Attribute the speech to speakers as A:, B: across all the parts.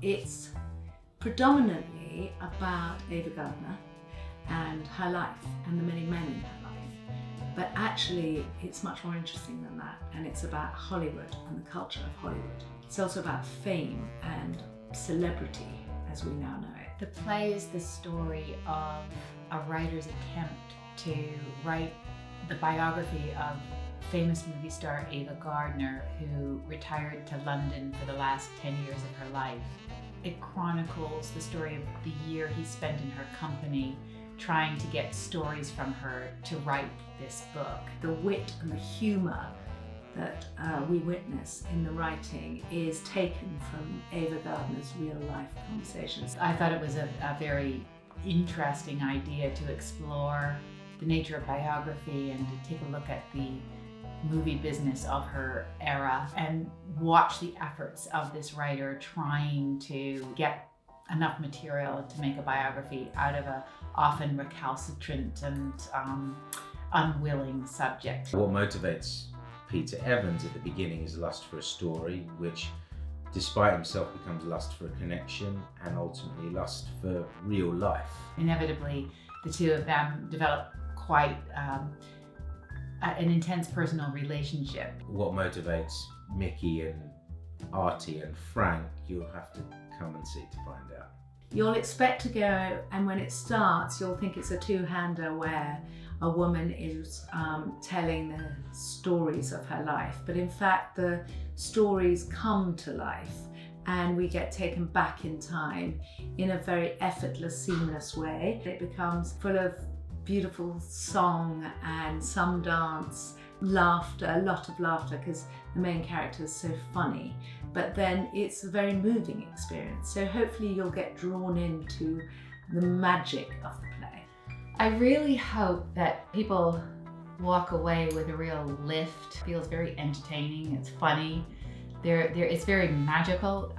A: It's predominantly about Ava Gardner and her life and the many men in her life. But actually, it's much more interesting than that, and it's about Hollywood and the culture of Hollywood. It's also about fame and celebrity as we now know it.
B: The play is the story of a writer's attempt to write the biography of famous movie star Ava Gardner, who retired to London for the last 10 years of her life. It chronicles the story of the year he spent in her company, trying to get stories from her to write this book.
A: The wit and the humour that we witness in the writing is taken from Ava Gardner's real life conversations.
B: I thought it was a very interesting idea to explore the nature of biography and to take a look at the movie business of her era and watch the efforts of this writer trying to get enough material to make a biography out of a often recalcitrant and unwilling subject.
C: What motivates Peter Evans at the beginning is a lust for a story, which despite himself becomes lust for a connection and ultimately lust for real life.
B: Inevitably, the two of them develop quite an intense personal relationship.
C: What motivates Mickey and Artie and Frank, you'll have to come and see to find out.
A: You'll expect to go, and when it starts, you'll think it's a two-hander where a woman is telling the stories of her life. But in fact, the stories come to life and we get taken back in time in a very effortless, seamless way. It becomes full of beautiful song and some dance, laughter, a lot of laughter, because the main character is so funny. But then it's a very moving experience. So hopefully you'll get drawn into the magic of the play.
B: I really hope that people walk away with a real lift. It feels very entertaining, it's funny, it's very magical.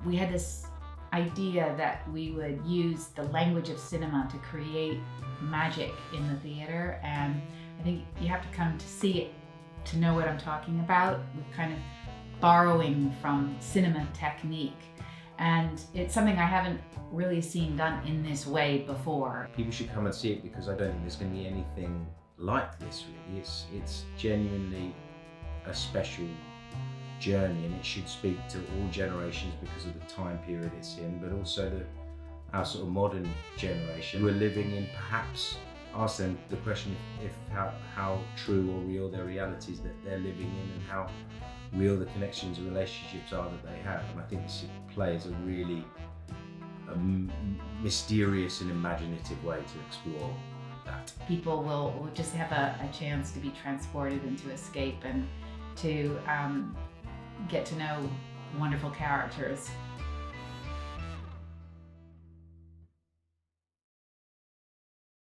B: We had this idea that we would use the language of cinema to create magic in the theater, and I think you have to come to see it to know what I'm talking about. We're kind of borrowing from cinema technique, and it's something I haven't really seen done in this way before.
C: People should come and see it because I don't think there's going to be anything like this really. It's genuinely a special journey, and it should speak to all generations because of the time period it's in, but also our sort of modern generation. We're living in, perhaps ask them the question if how true or real their realities that they're living in and how real the connections and relationships are that they have. And I think this play is a really mysterious and imaginative way to explore that.
B: People will just have a chance to be transported and to escape and to get to know wonderful characters